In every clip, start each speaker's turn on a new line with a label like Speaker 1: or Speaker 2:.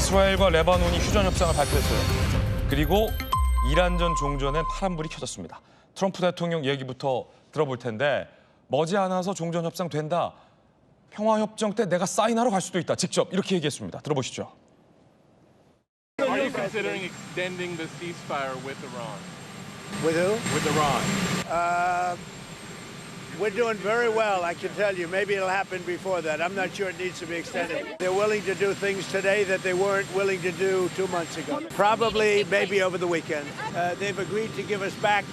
Speaker 1: 이스라엘과 레바논이 휴전 협상을 발표했어요. 그리고 이란전 종전엔 파란불이 켜졌습니다. 트럼프 대통령 얘기부터 들어볼 텐데 머지않아서 종전 협상 된다. 평화협정 때 내가 사인하러 갈 수도 있다. 직접 이렇게 얘기했습니다. 들어보시죠.
Speaker 2: Are you considering extending the ceasefire with Iran?
Speaker 3: With who?
Speaker 2: With Iran?
Speaker 3: We're doing very well, I can tell you. Maybe it'll happen before that. I'm not sure it needs to be extended. They're willing to do things today that they weren't willing to do 2 months ago. Probably, maybe over the weekend. They've agreed to give us back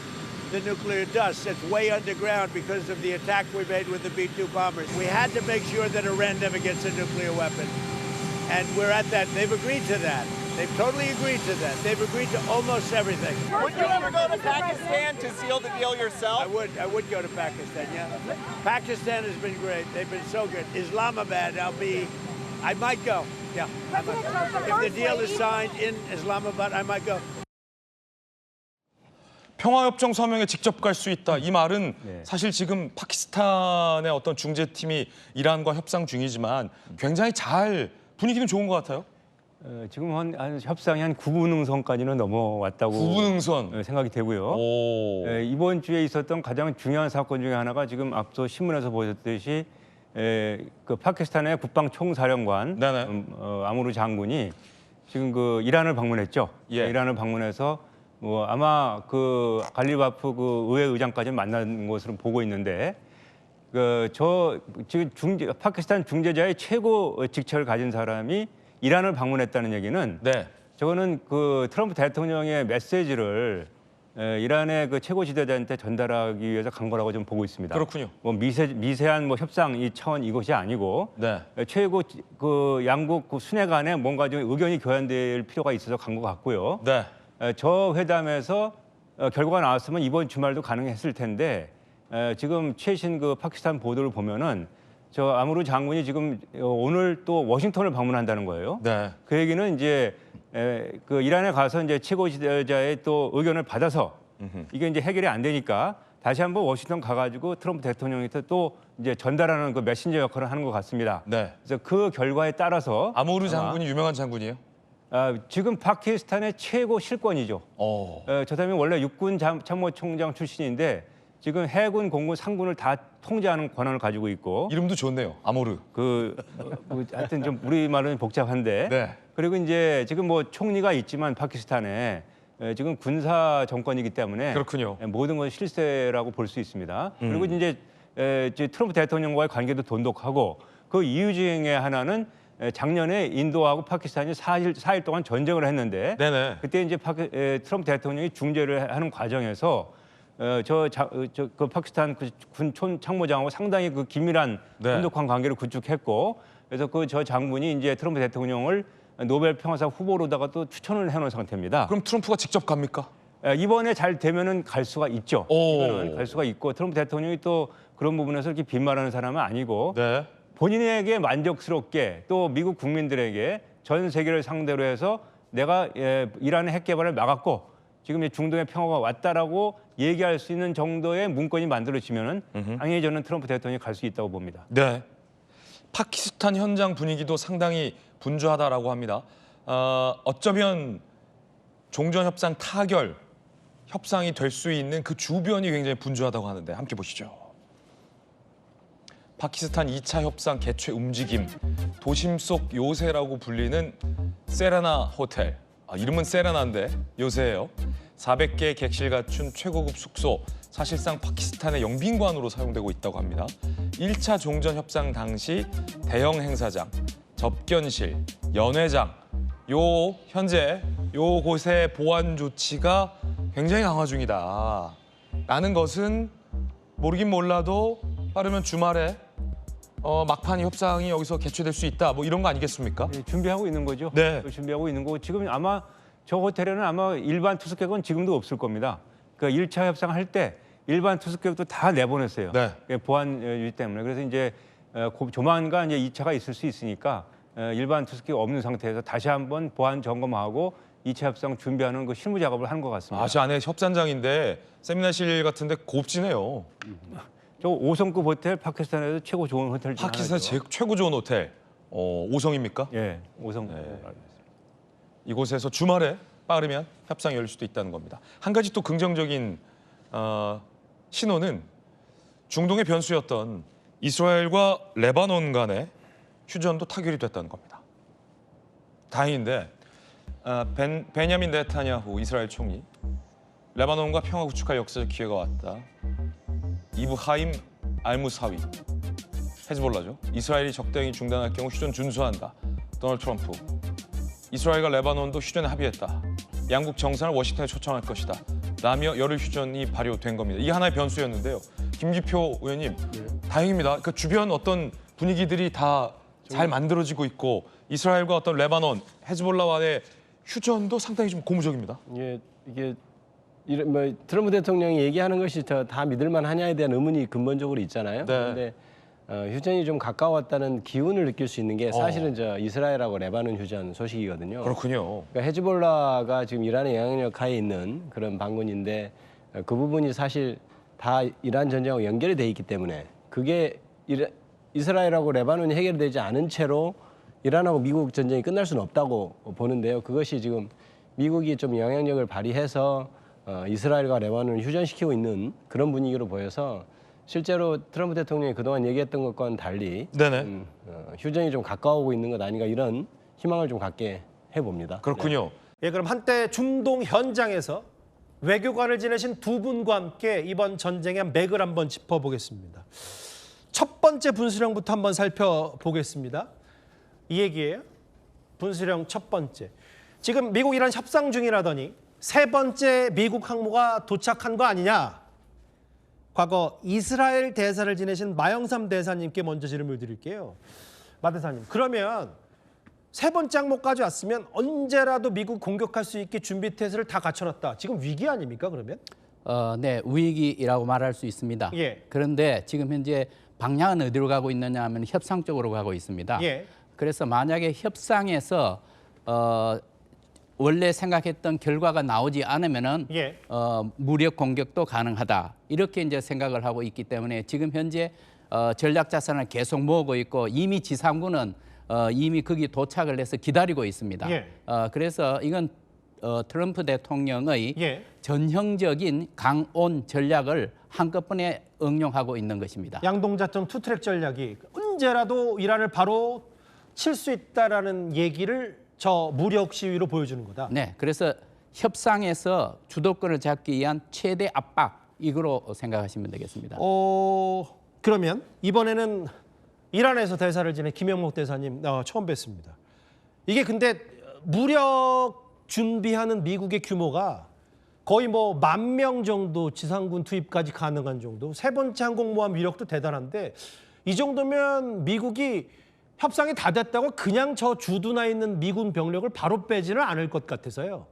Speaker 3: the nuclear dust. It's way underground because of the attack we made with the B-2 bombers. We had to make sure that Iran never gets a nuclear weapon. And we're at that. They've agreed to that. They've totally agreed to that. They've agreed to almost everything.
Speaker 4: Would you ever go to Pakistan to seal the deal yourself?
Speaker 3: I would go to Pakistan, yeah. Pakistan has been great. They've been so good. Islamabad, I might go. Yeah, I might go. If the deal is signed in Islamabad, I might go.
Speaker 1: 평화협정 서명에 직접 갈 수 있다. 이 말은 사실 지금 파키스탄의 어떤 중재팀이 이란과 협상 중이지만 굉장히 잘 분위기는 좋은 것 같아요.
Speaker 5: 지금 한 협상이 한 9분 응선까지는 넘어왔다고
Speaker 1: 9분 응선.
Speaker 5: 생각이 되고요. 이번 주에 있었던 가장 중요한 사건 중에 하나가 지금 앞서 신문에서 보셨듯이 그 파키스탄의 국방총사령관 아무르 장군이 지금 그 이란을 방문했죠. 이란을 방문해서 뭐 아마 그 갈리바프 그 의회 의장까지 만난 것으로 보고 있는데 지금 파키스탄 중재자의 최고 직책을 가진 사람이 이란을 방문했다는 얘기는 저거는 그 트럼프 대통령의 메시지를 이란의 그 최고 지도자한테 전달하기 위해서 간 거라고 좀 보고 있습니다.
Speaker 1: 그렇군요.
Speaker 5: 뭐 미세한 뭐 협상 이 차원 이것이 아니고 최고 그 양국 그 순회 간에 뭔가 좀 의견이 교환될 필요가 있어서 간 것 같고요. 저 회담에서 결과가 나왔으면 이번 주말도 가능했을 텐데 지금 최신 그 파키스탄 보도를 보면은 저 아무르 장군이 지금 오늘 또 워싱턴을 방문한다는 거예요. 그 얘기는 이제 그 이란에 가서 이제 최고 지도자의 또 의견을 받아서 이게 이제 해결이 안 되니까 다시 한번 워싱턴 가가지고 트럼프 대통령한테 또 이제 전달하는 그 메신저 역할을 하는 것 같습니다. 그래서 그 결과에 따라서
Speaker 1: 아무르 장군이 유명한 장군이에요?
Speaker 5: 지금 파키스탄의 최고 실권이죠. 저 사람이 원래 육군 참모총장 출신인데 지금 해군, 공군, 상군을 다 통제하는 권한을 가지고 있고
Speaker 1: 이름도 좋네요. 아모르.
Speaker 5: 하여튼 좀 우리말은 복잡한데 그리고 이제 지금 뭐 총리가 있지만 파키스탄에 지금 군사 정권이기 때문에 모든 것이 실세라고 볼 수 있습니다. 그리고 이제 트럼프 대통령과의 관계도 돈독하고 그 이유 중에 하나는 작년에 인도하고 파키스탄이 4일 동안 전쟁을 했는데 그때 이제 트럼프 대통령이 중재를 하는 과정에서 그 파키스탄 군 참모장하고 상당히 그 긴밀한 돈독한 관계를 구축했고 그래서 저 장군이 이제 트럼프 대통령을 노벨 평화상 후보로다가 또 추천을 해놓은 상태입니다.
Speaker 1: 그럼 트럼프가 직접 갑니까?
Speaker 5: 이번에 잘 되면은 갈 수가 있죠. 이거는 갈 수가 있고 트럼프 대통령이 또 그런 부분에서 이렇게 빈말하는 사람은 아니고 본인에게 만족스럽게 또 미국 국민들에게 전 세계를 상대로 해서 내가 이란의 핵 개발을 막았고 지금 중동의 평화가 왔다라고 얘기할 수 있는 정도의 문건이 만들어지면은 당연히 저는 트럼프 대통령이 갈 수 있다고 봅니다.
Speaker 1: 파키스탄 현장 분위기도 상당히 분주하다라고 합니다. 어쩌면 종전 협상 타결 협상이 될 수 있는 그 주변이 굉장히 분주하다고 하는데 함께 보시죠. 파키스탄 2차 협상 개최 움직임, 도심 속 요새라고 불리는 세레나 호텔. 이름은 세레나인데 요새예요. 400개의 객실 갖춘 최고급 숙소, 사실상 파키스탄의 영빈관으로 사용되고 있다고 합니다. 1차 종전 협상 당시 대형 행사장, 접견실, 연회장, 현재 요곳의 보안 조치가 굉장히 강화 중이다. 라는 것은 모르긴 몰라도 빠르면 주말에 막판 협상이 여기서 개최될 수 있다. 뭐 이런 거 아니겠습니까?
Speaker 5: 준비하고 있는 거죠. 준비하고 있는 거고 지금 아마 저 호텔에는 아마 일반 투숙객은 지금도 없을 겁니다. 그러니까 1차 협상할 때 일반 투숙객도 다 내보냈어요. 보안 유지 때문에. 그래서 이제 조만간 이제 2차가 있을 수 있으니까 일반 투숙객 없는 상태에서 다시 한번 보안 점검하고 2차 협상 준비하는 그 실무 작업을 하는 것 같습니다.
Speaker 1: 저 안에 협상장인데 세미나실 같은데 곱지네요.
Speaker 5: 저 5성급 호텔, 파키스탄에서 최고 좋은 호텔 중 하나죠.
Speaker 1: 파키스탄 최고 좋은 호텔. 5성입니까?
Speaker 5: 5성.
Speaker 1: 이곳에서 주말에 빠르면 협상이 열릴 수도 있다는 겁니다. 한 가지 또 긍정적인 신호는 중동의 변수였던 이스라엘과 레바논 간의 휴전도 타결이 됐다는 겁니다. 다행인데 베냐민 네타냐후 이스라엘 총리, 레바논과 평화 구축할 역사적 기회가 왔다. 이브하임 알무사위, 헤즈볼라죠. 이스라엘이 적당히 중단할 경우 휴전 준수한다. 도널드 트럼프, 이스라엘과 레바논도 휴전에 합의했다. 양국 정상을 워싱턴에 초청할 것이다. 라며 열흘 휴전이 발효된 겁니다. 이게 하나의 변수였는데요. 김기표 의원님, 다행입니다. 그 주변 어떤 분위기들이 다 잘 만들어지고 있고 이스라엘과 어떤 레바논, 헤즈볼라와의 휴전도 상당히 좀 고무적입니다.
Speaker 6: 예, 이게 뭐 트럼프 대통령이 얘기하는 것이 다 믿을만 하냐에 대한 의문이 근본적으로 있잖아요. 그런데 휴전이 좀 가까웠다는 기운을 느낄 수 있는 게 사실은 이스라엘하고 레바논 휴전 소식이거든요.
Speaker 1: 그렇군요.
Speaker 6: 그러니까 헤즈볼라가 지금 이란의 영향력 하에 있는 그런 반군인데 그 부분이 사실 다 이란 전쟁하고 연결이 돼 있기 때문에 그게 이스라엘하고 레바논이 해결되지 않은 채로 이란하고 미국 전쟁이 끝날 수는 없다고 보는데요. 그것이 지금 미국이 좀 영향력을 발휘해서 이스라엘과 레바논을 휴전시키고 있는 그런 분위기로 보여서 실제로 트럼프 대통령이 그동안 얘기했던 것과는 달리 휴전이 좀 가까워오고 있는 것 아닌가 이런 희망을 좀 갖게 해봅니다.
Speaker 1: 그렇군요.
Speaker 7: 예, 그럼 한때 중동 현장에서 외교관을 지내신 두 분과 함께 이번 전쟁의 맥을 한번 짚어보겠습니다. 첫 번째 분수령부터 한번 살펴보겠습니다. 이 얘기예요. 분수령 첫 번째. 지금 미국 이란 협상 중이라더니 세 번째 미국 항모가 도착한 거 아니냐. 과거 이스라엘 대사를 지내신 마영삼 대사님께 먼저 질문을 드릴게요. 마 대사님, 그러면 세 번째 항모까지 왔으면 언제라도 미국 공격할 수 있게 준비 태세를 다 갖춰놨다. 지금 위기 아닙니까, 그러면?
Speaker 8: 네, 위기라고 말할 수 있습니다.
Speaker 7: 예.
Speaker 8: 그런데 지금 현재 방향은 어디로 가고 있느냐 하면 협상 쪽으로 가고 있습니다.
Speaker 7: 예.
Speaker 8: 그래서 만약에 협상에서 원래 생각했던 결과가 나오지 않으면은 무력 공격도 가능하다. 이렇게 이제 생각을 하고 있기 때문에 지금 현재 전략 자산을 계속 모으고 있고 이미 지상군은 이미 거기 도착을 해서 기다리고 있습니다. 그래서 이건 트럼프 대통령의 전형적인 강온 전략을 한꺼번에 응용하고 있는 것입니다.
Speaker 7: 양동자점 투트랙 전략이 언제라도 이란을 바로 칠 수 있다라는 얘기를 저 무력 시위로 보여주는 거다.
Speaker 8: 네, 그래서 협상에서 주도권을 잡기 위한 최대 압박 이거로 생각하시면 되겠습니다.
Speaker 7: 그러면 이번에는 이란에서 대사를 지낸 김영목 대사님 처음 뵙습니다. 이게 근데 무력 준비하는 미국의 규모가 거의 뭐 10,000명 정도 지상군 투입까지 가능한 정도. 세 번째 항공모함 위력도 대단한데 이 정도면 미국이 협상이 다 됐다고 그냥 저 주둔해 있는 미군 병력을 바로 빼지는 않을 것 같아서요.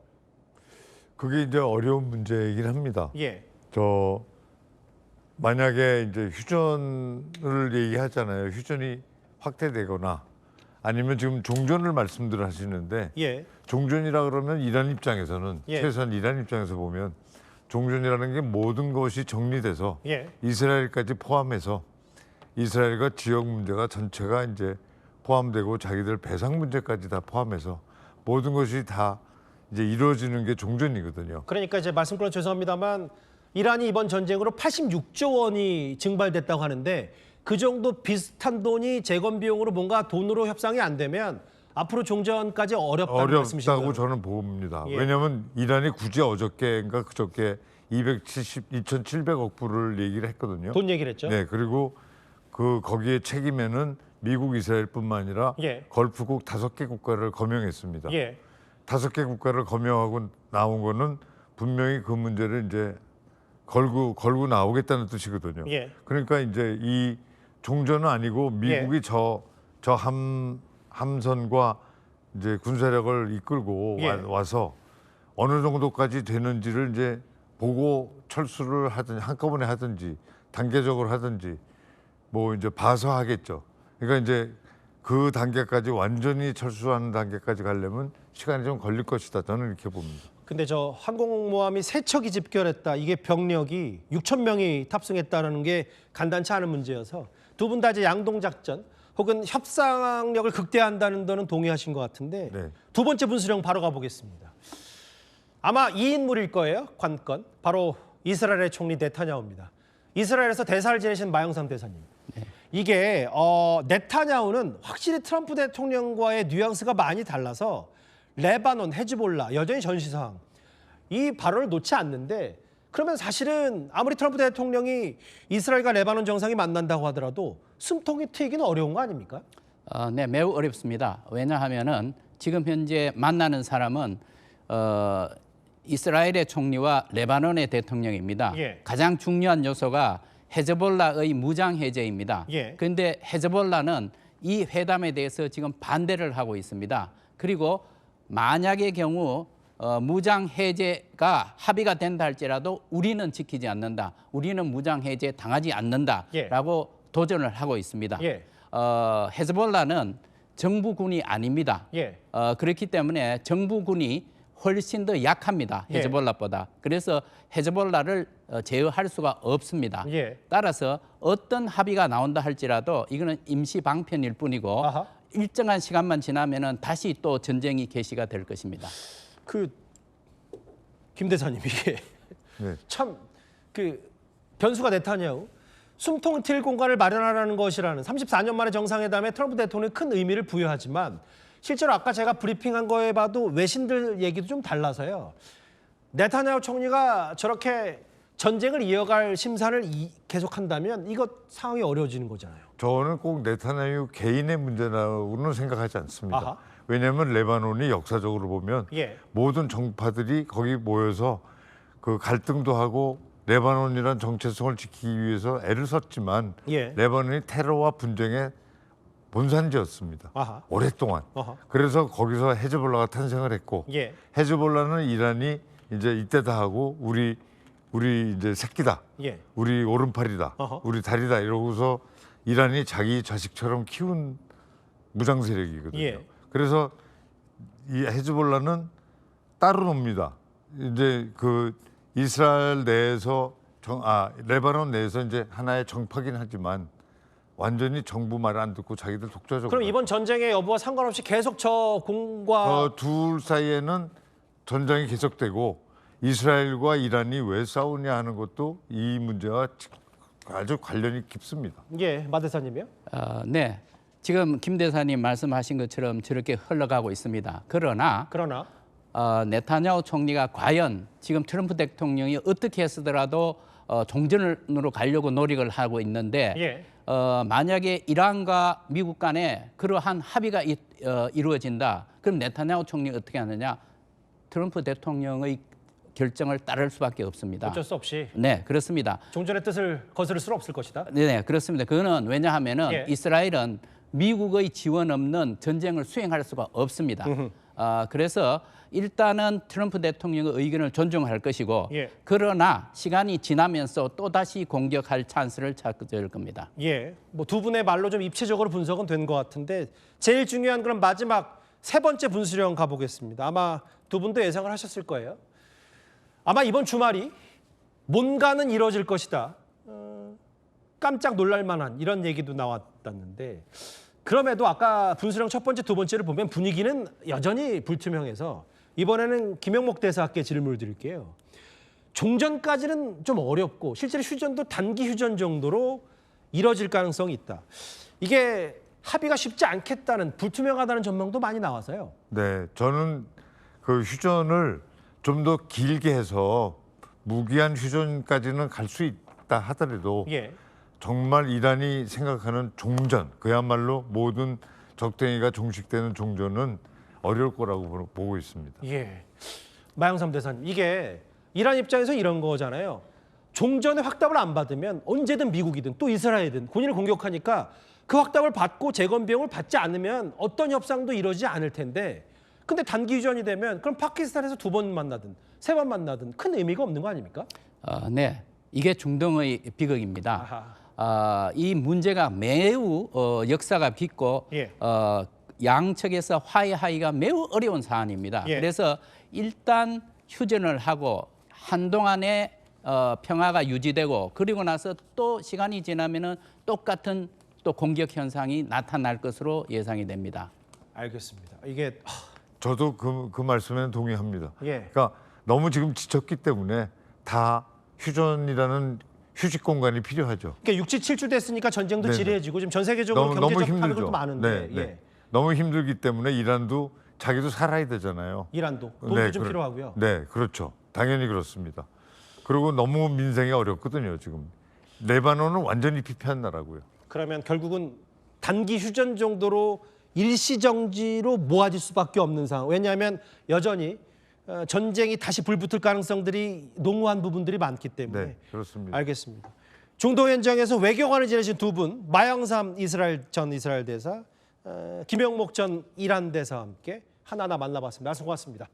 Speaker 9: 그게 이제 어려운 문제이긴 합니다. 만약에 이제 휴전을 얘기하잖아요. 휴전이 확대되거나 아니면 지금 종전을 말씀들 하시는데 종전이라 그러면 이란 입장에서는 최소한 이란 입장에서 보면 종전이라는 게 모든 것이 정리돼서 이스라엘까지 포함해서 이스라엘과 지역 문제가 전체가 이제 포함되고 자기들 배상 문제까지 다 포함해서 모든 것이 다 이제 이루어지는 게 종전이거든요.
Speaker 7: 그러니까 이제 말씀 끊어 죄송합니다만 이란이 이번 전쟁으로 86조 원이 증발됐다고 하는데 그 정도 비슷한 돈이 재건 비용으로 뭔가 돈으로 협상이 안 되면 앞으로 종전까지 어렵다는 말씀이신가요?
Speaker 9: 어렵다고 저는 봅니다. 왜냐하면 이란이 굳이 어저께인가 그저께 2,700억 불을 얘기를 했거든요.
Speaker 7: 돈 얘기를 했죠.
Speaker 9: 네, 그리고 거기에 책임에는 미국, 이스라엘뿐만 아니라 걸프국 5개 국가를 거명했습니다. 5개 국가를 거명하고 나온 거는 분명히 그 문제를 이제 걸고 나오겠다는 뜻이거든요. 그러니까 이제 이 종전은 아니고 미국이 저 함선과 이제 군사력을 이끌고 와서 어느 정도까지 되는지를 이제 보고 철수를 하든지 한꺼번에 하든지 단계적으로 하든지 뭐 이제 봐서 하겠죠. 그러니까 이제 그 단계까지 완전히 철수하는 단계까지 가려면 시간이 좀 걸릴 것이다. 저는 이렇게 봅니다.
Speaker 7: 근데 저 항공모함이 3척이 집결했다. 이게 병력이 6,000명이 탑승했다는 게 간단치 않은 문제여서 두 분 다 이제 양동작전 혹은 협상력을 극대화한다는 데는 동의하신 것 같은데
Speaker 9: 네.
Speaker 7: 두 번째 분수령 바로 가보겠습니다. 아마 이 인물일 거예요. 관건. 바로 이스라엘의 총리 네타냐후입니다. 이스라엘에서 대사를 지내신 마영삼 대사님. 이게 네타냐후는 확실히 트럼프 대통령과의 뉘앙스가 많이 달라서 레바논, 헤즈볼라 여전히 전시 상황. 이 발언을 놓지 않는데 그러면 사실은 아무리 트럼프 대통령이 이스라엘과 레바논 정상이 만난다고 하더라도 숨통이 트이기는 어려운 거 아닙니까?
Speaker 8: 네, 매우 어렵습니다. 왜냐하면은 지금 현재 만나는 사람은 이스라엘의 총리와 레바논의 대통령입니다.
Speaker 7: 예.
Speaker 8: 가장 중요한 요소가 헤즈볼라의 무장 해제입니다.
Speaker 7: 예.
Speaker 8: 그런데 헤즈볼라는 이 회담에 대해서 지금 반대를 하고 있습니다. 그리고 만약의 경우 무장 해제가 합의가 된다 할지라도 우리는 지키지 않는다. 우리는 무장 해제 당하지 않는다라고 도전을 하고 있습니다.
Speaker 7: 예.
Speaker 8: 헤즈볼라는 정부군이 아닙니다.
Speaker 7: 예.
Speaker 8: 그렇기 때문에 정부군이 훨씬 더 약합니다.
Speaker 7: 예.
Speaker 8: 헤즈볼라보다. 그래서 헤즈볼라를 제어할 수가 없습니다.
Speaker 7: 예.
Speaker 8: 따라서 어떤 합의가 나온다 할지라도 이거는 임시 방편일 뿐이고
Speaker 7: 아하.
Speaker 8: 일정한 시간만 지나면은 다시 또 전쟁이 개시가 될 것입니다.
Speaker 7: 김 대사님 이게
Speaker 9: 네.
Speaker 7: 참 변수가 네타냐후 숨통을 트일 공간을 마련하라는 것이라는 34년 만에 정상회담에 트럼프 대통령이 큰 의미를 부여하지만 실제로 아까 제가 브리핑한 거에 봐도 외신들 얘기도 좀 달라서요. 네타냐후 총리가 저렇게 전쟁을 이어갈 심산을 계속한다면 이거 상황이 어려워지는 거잖아요.
Speaker 9: 저는 꼭 네타냐후 개인의 문제라고는 생각하지 않습니다.
Speaker 7: 아하.
Speaker 9: 왜냐하면 레바논이 역사적으로 보면
Speaker 7: 예.
Speaker 9: 모든 정파들이 거기 모여서 그 갈등도 하고 레바논이란 정체성을 지키기 위해서 애를 썼지만
Speaker 7: 예.
Speaker 9: 레바논이 테러와 분쟁의 본산지였습니다.
Speaker 7: 아하.
Speaker 9: 오랫동안.
Speaker 7: 아하.
Speaker 9: 그래서 거기서 헤즈볼라가 탄생을 했고
Speaker 7: 예.
Speaker 9: 헤즈볼라는 이란이 이제 이때다 하고 우리 이제 새끼다.
Speaker 7: 예.
Speaker 9: 우리 오른팔이다.
Speaker 7: 어허.
Speaker 9: 우리 다리다 이러고서 이란이 자기 자식처럼 키운 무장 세력이거든요.
Speaker 7: 예.
Speaker 9: 그래서 이 헤즈볼라는 따로 놉니다. 이제 그 이스라엘 내에서 레바논 내에서 이제 하나의 정파긴 하지만 완전히 정부 말 안 듣고 자기들 독자적으로.
Speaker 7: 그럼 이번 전쟁의 여부와 상관없이 계속 저 공과
Speaker 9: 둘 사이에는 전쟁이 계속되고 이스라엘과 이란이 왜 싸우냐 하는 것도 이 문제와 아주 관련이 깊습니다.
Speaker 7: 예, 마 대사님이요?
Speaker 8: 네, 지금 김 대사님 말씀하신 것처럼 저렇게 흘러가고 있습니다. 그러나 네타냐후 총리가 과연 지금 트럼프 대통령이 어떻게 했으더라도 종전으로 가려고 노력을 하고 있는데
Speaker 7: 예.
Speaker 8: 만약에 이란과 미국 간에 그러한 합의가 이루어진다. 그럼 네타냐후 총리 어떻게 하느냐? 트럼프 대통령의 결정을 따를 수밖에 없습니다.
Speaker 7: 어쩔 수 없이.
Speaker 8: 네, 그렇습니다.
Speaker 7: 종전의 뜻을 거스를 수는 없을 것이다.
Speaker 8: 네, 그렇습니다. 그거는 왜냐하면은
Speaker 7: 예.
Speaker 8: 이스라엘은 미국의 지원 없는 전쟁을 수행할 수가 없습니다. 그래서 일단은 트럼프 대통령의 의견을 존중할 것이고
Speaker 7: 예.
Speaker 8: 그러나 시간이 지나면서 또다시 공격할 찬스를 찾게 될 겁니다.
Speaker 7: 예, 뭐 두 분의 말로 좀 입체적으로 분석은 된 것 같은데 제일 중요한 그럼 마지막 세 번째 분수령 가보겠습니다. 아마 두 분도 예상을 하셨을 거예요. 아마 이번 주말이 뭔가는 이루어질 것이다. 깜짝 놀랄 만한 이런 얘기도 나왔다는데 그럼에도 아까 분수령 첫 번째, 두 번째를 보면 분위기는 여전히 불투명해서 이번에는 김영목 대사께 질문을 드릴게요. 종전까지는 좀 어렵고 실제로 휴전도 단기 휴전 정도로 이뤄질 가능성이 있다. 이게 합의가 쉽지 않겠다는 불투명하다는 전망도 많이 나와서요.
Speaker 9: 네, 저는 그 휴전을 좀 더 길게 해서 무기한 휴전까지는 갈 수 있다 하더라도
Speaker 7: 예.
Speaker 9: 정말 이란이 생각하는 종전, 그야말로 모든 적대행위가 종식되는 종전은 어려울 거라고 보고 있습니다.
Speaker 7: 예, 마영삼 대사님, 이게 이란 입장에서 이런 거잖아요. 종전의 확답을 안 받으면 언제든 미국이든 또 이스라엘이든 군인을 공격하니까 그 확답을 받고 재건 비용을 받지 않으면 어떤 협상도 이루어지지 않을 텐데 근데 단기 휴전이 되면 그럼 파키스탄에서 2번 만나든 3번 만나든 큰 의미가 없는 거 아닙니까?
Speaker 8: 네, 이게 중동의 비극입니다. 이 문제가 매우 역사가 깊고
Speaker 7: 예.
Speaker 8: 양측에서 화해하기가 매우 어려운 사안입니다.
Speaker 7: 예.
Speaker 8: 그래서 일단 휴전을 하고 한동안의 평화가 유지되고 그리고 나서 또 시간이 지나면은 똑같은 또 공격 현상이 나타날 것으로 예상이 됩니다.
Speaker 7: 알겠습니다. 이게
Speaker 9: 저도 그 말씀에는 동의합니다.
Speaker 7: 예.
Speaker 9: 그러니까 너무 지금 지쳤기 때문에 다 휴전이라는 휴식 공간이 필요하죠.
Speaker 7: 그러니까 6주 7주 됐으니까 전쟁도
Speaker 9: 네네.
Speaker 7: 지리해지고 지금 전 세계적으로
Speaker 9: 너무
Speaker 7: 경제적 파괴도
Speaker 9: 힘들죠.
Speaker 7: 많은데
Speaker 9: 네, 네.
Speaker 7: 예.
Speaker 9: 너무 힘들기 때문에 이란도 자기도 살아야 되잖아요.
Speaker 7: 이란도 돈도 좀 필요하고요.
Speaker 9: 네, 그렇죠. 당연히 그렇습니다. 그리고 너무 민생이 어렵거든요, 지금. 레바논은 완전히 피폐한 나라고요.
Speaker 7: 그러면 결국은 단기 휴전 정도로 일시정지로 모아질 수밖에 없는 상황. 왜냐하면 여전히 전쟁이 다시 불붙을 가능성들이 농후한 부분들이 많기 때문에.
Speaker 9: 네, 그렇습니다.
Speaker 7: 알겠습니다. 중동 현장에서 외교관을 지내신 두 분, 마영삼 전 이스라엘 대사, 김영목 전 이란 대사와 함께 하나하나 만나봤습니다. 고맙습니다.